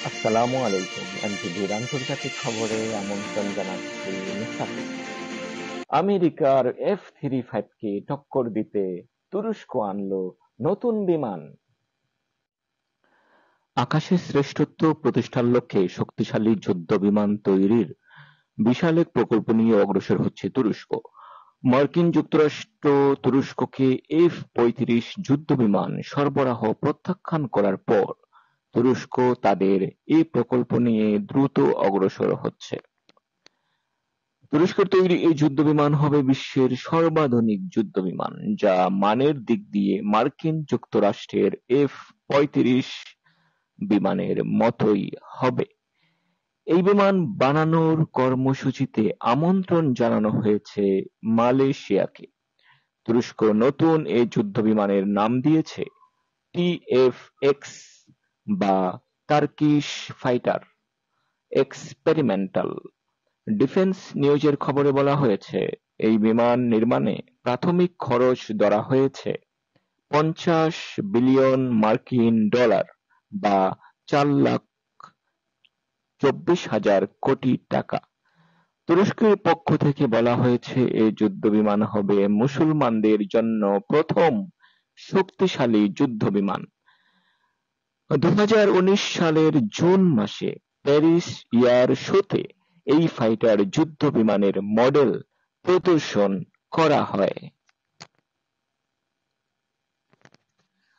আসসালামু আলাইকুম। এনটিভির আন্তর্জাতিক খবরে আমন্ত্রণ জানাচ্ছি মুস্তাফিজ। আমেরিকার F-35 কে টক্কর দিতে তুরস্ক আনলো নতুন বিমান। আকাশে শ্রেষ্ঠত্ব প্রতিষ্ঠার লক্ষ্যে শক্তিশালী যুদ্ধবিমান তৈরির বিশাল এক প্রকল্প নিয়ে অগ্রসর হচ্ছে তুরস্ক। মার্কিন যুক্তরাষ্ট্র তুরস্ককে F-35 যুদ্ধবিমান সরবরাহ প্রত্যাখ্যান করার পর তুরস্ক তাদের এই প্রকল্প নিয়ে দ্রুত অগ্রসর হচ্ছে। তুরস্কের তৈরি এই যুদ্ধবিমান হবে বিশ্বের সর্বাধুনিক যুদ্ধবিমান, যা মানের দিক দিয়ে মার্কিন যুক্তরাষ্ট্রের F-35 বিমানের মতোই হবে। এই বিমান বানানোর কর্মসূচিতে আমন্ত্রণ জানানো হয়েছে মালয়েশিয়াকে। তুরস্ক নতুন এই যুদ্ধবিমানের নাম দিয়েছে টিএফএক্স বা টার্কিশ ফাইটার এক্সপেরিমেন্টাল। ডিফেন্স নিউজের খবরে বলা হয়েছে, এই বিমান নির্মাণে প্রাথমিক খরচ ধরা হয়েছে $50 বিলিয়ন বা 4,24,000 কোটি টাকা। তুরস্কের পক্ষ থেকে বলা হয়েছে, এই যুদ্ধবিমান হবে মুসলমানদের জন্য প্রথম শক্তিশালী যুদ্ধবিমান। 2019 সালের জুন মাসে প্যারিস এয়ার শোতে এই ফাইটার যুদ্ধবিমানের মডেল প্রদর্শন করা হয়।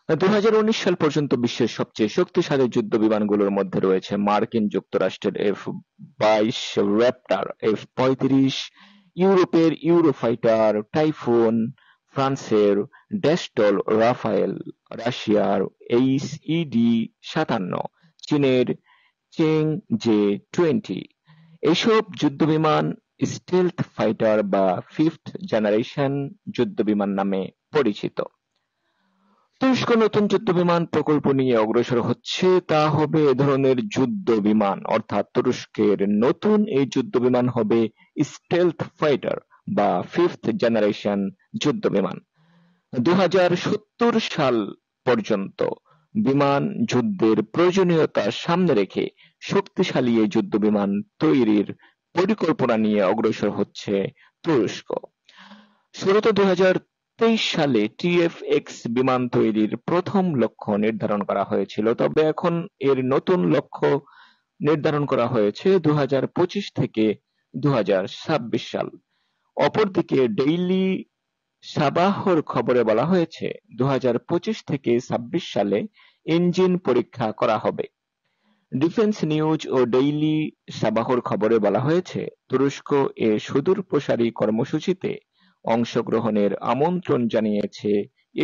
2019 সাল পর্যন্ত বিশ্বের সবচেয়ে শক্তিশালী যুদ্ধবিমানগুলোর মধ্যে রয়েছে মার্কিন যুক্তরাষ্ট্রের F-22 র্যাপটর, F-35, ইউরোপের ইউরোফাইটার টাইফুন, ফ্রান্সের ড্যাস্টল রাফায়েল, রাশিয়ার এইচ-57, চীনের চেং-জে-20। এসব যুদ্ধবিমান স্টেলথ ফাইটার বা ফিফথ জেনারেশন যুদ্ধবিমান নামে পরিচিত। তুরস্ক নতুন যুদ্ধবিমান প্রকল্প নিয়ে অগ্রসর হচ্ছে, তা হবে এ ধরনের যুদ্ধবিমান, অর্থাৎ তুরস্কের নতুন এই যুদ্ধবিমান হবে স্টেলথ ফাইটার বা ফিফথ জেনারেশন যুদ্ধবিমান। 2070 সাল পর্যন্ত বিমান যুদ্ধের প্রয়োজনীয়তা সামনে রেখে শক্তিশালী এই যুদ্ধবিমান তৈরির পরিকল্পনা নিয়ে অগ্রসর হচ্ছে তুরস্ক। শুরুতে 2023 সালে টিএফএক্স বিমান তৈরির প্রথম লক্ষ্য নির্ধারণ করা হয়েছিল, তবে এখন এর নতুন লক্ষ্য নির্ধারণ করা হয়েছে 2025 থেকে 2026 সাল। অপরদিকে ডেইলি সাবাহর খবরে বলা হয়েছে, 2025 থেকে 26 সালে ইঞ্জিন পরীক্ষা করা হবে। ডিফেন্স নিউজ ও ডেইলি সাবাহর খবরে বলা হয়েছে, তুরস্ক এ সুদূরপ্রসারী কর্মসূচিতে অংশগ্রহণের আমন্ত্রণ জানিয়েছে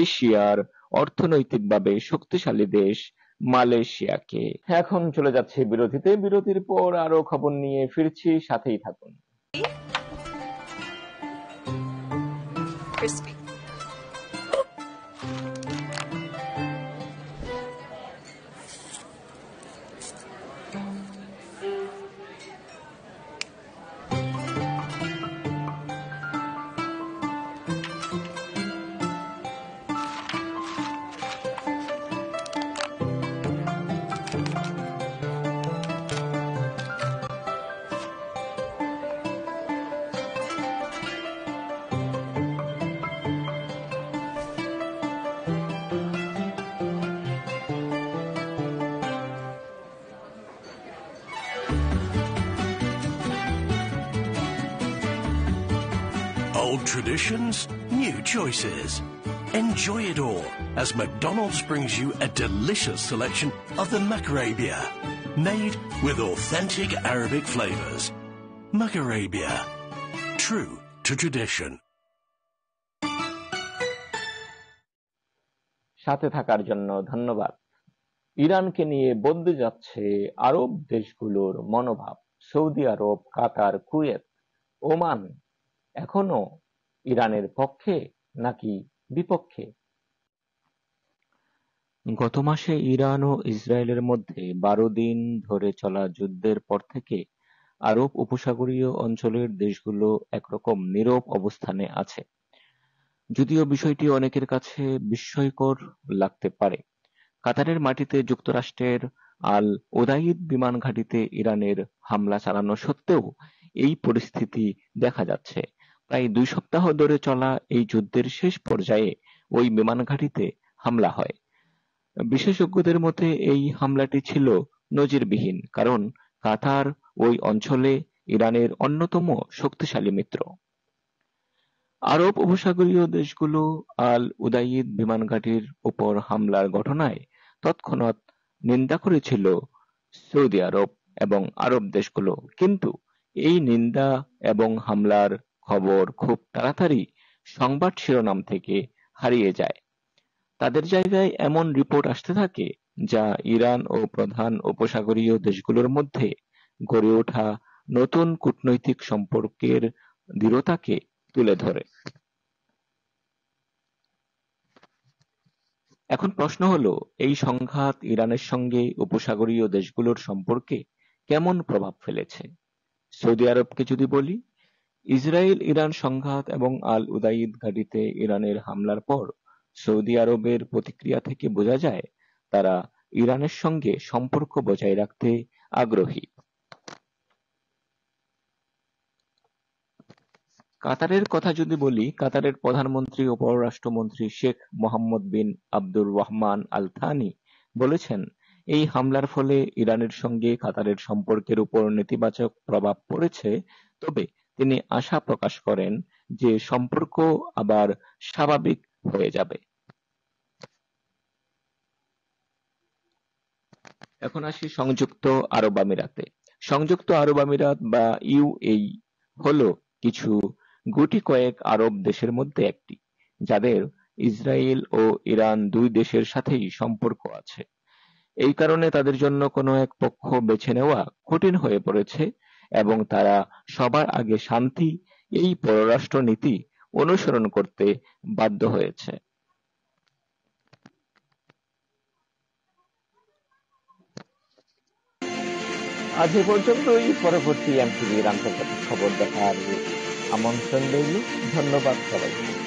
এশিয়ার অর্থনৈতিকভাবে শক্তিশালী দেশ মালয়েশিয়াকে। এখন চলে যাচ্ছে বিরতিতে। বিরতির পর আরো খবর নিয়ে ফিরছি, সাথেই থাকুন। Crispy. Old traditions, new choices. Enjoy it all as McDonald's brings you a delicious selection of the Macarabia, made with authentic Arabic flavors. Macarabia, true to tradition. সাথে থাকার জন্য ধন্যবাদ। ইরানকে নিয়ে বদলে যাচ্ছে আরব দেশগুলোর মনোভাব। সৌদি আরব, কাতার, কুয়েত, ওমান এখনো ইরানের পক্ষে নাকি বিপক্ষে? গত মাসে ইরান ও ইসরায়েলের মধ্যে 12 দিন ধরে চলা যুদ্ধের পর থেকে আরব উপসাগরীয় অঞ্চলের দেশগুলো একরকম নীরব অবস্থানে আছে। যদিও বিষয়টি অনেকের কাছে বিস্ময়কর লাগতে পারে। কাতারের মাটিতে যুক্তরাষ্ট্রের আল উদাইদ বিমান ঘাঁটিতে ইরানের হামলা চালানো সত্ত্বেও এই পরিস্থিতি দেখা যাচ্ছে। প্রায় 2 সপ্তাহ ধরে চলা এই যুদ্ধের শেষ পর্যায়ে ওই বিমান ঘাঁটিতে হামলা হয়। বিশেষজ্ঞদের মতে এই হামলাটি ছিল নজিরবিহীন, কারণ কাতার ওই অঞ্চলে ইরানের অন্যতম শক্তিশালী মিত্র। আরব উপসাগরীয় দেশগুলো আল উদাইদ বিমান ঘাঁটির উপর হামলার ঘটনায় তৎক্ষণাৎ নিন্দা করেছিল সৌদি আরব এবং আরব দেশগুলো, কিন্তু এই নিন্দা এবং হামলার খবর খুব তাড়াতাড়ি সংবাদ শিরোনাম থেকে হারিয়ে যায়। তাদের জায়গায় এমন রিপোর্ট আসতে থাকে যা ইরান ও প্রধান উপসাগরীয় দেশগুলোর মধ্যে গড়ে ওঠা নতুন কূটনৈতিক সম্পর্কের দৃঢ়তাকে তুলে ধরে। এখন প্রশ্ন হলো, এই সংঘাত ইরানের সঙ্গে উপসাগরীয় দেশগুলোর সম্পর্কে কেমন প্রভাব ফেলেছে? সৌদি আরবকে যদি বলি, ইসরায়েল ইরান সংঘাত এবং আল উদাইদ ঘাঁটিতে ইরানের হামলার পর সৌদি আরবের প্রতিক্রিয়া থেকে বোঝা যায় তারা ইরানের সঙ্গে সম্পর্ক বজায় রাখতে আগ্রহী। কাতারের কথা যদি বলি, কাতারের প্রধানমন্ত্রী ও পররাষ্ট্রমন্ত্রী শেখ মোহাম্মদ বিন আব্দুর রহমান আল থানি বলেছেন, এই হামলার ফলে ইরানের সঙ্গে কাতারের সম্পর্কের উপর নেতিবাচক প্রভাব পড়েছে, তবে তিনি আশা প্রকাশ করেন যে সম্পর্ক আবার স্বাভাবিক হয়ে যাবে। এখন আসি সংযুক্ত আরব আমিরাতে। সংযুক্ত আরব আমিরাত বা ইউএই হলো কিছু গুটি কয়েক আরব দেশের মধ্যে একটি, যাদের ইসরায়েল ও ইরান দুই দেশের সাথেই সম্পর্ক আছে। এই কারণে তাদের জন্য কোনো এক পক্ষ বেছে নেওয়া কঠিন হয়ে পড়েছে এবং তারা সবার আগে শান্তি এই পররাষ্ট্র নীতি অনুসরণ করতে বাধ্য হয়েছে। আজ এ পর্যন্তই। পরবর্তী এমটিভির আন্তর্জাতিক খবর দেখার আমন্ত্রণ রইল। ধন্যবাদ সবাইকে।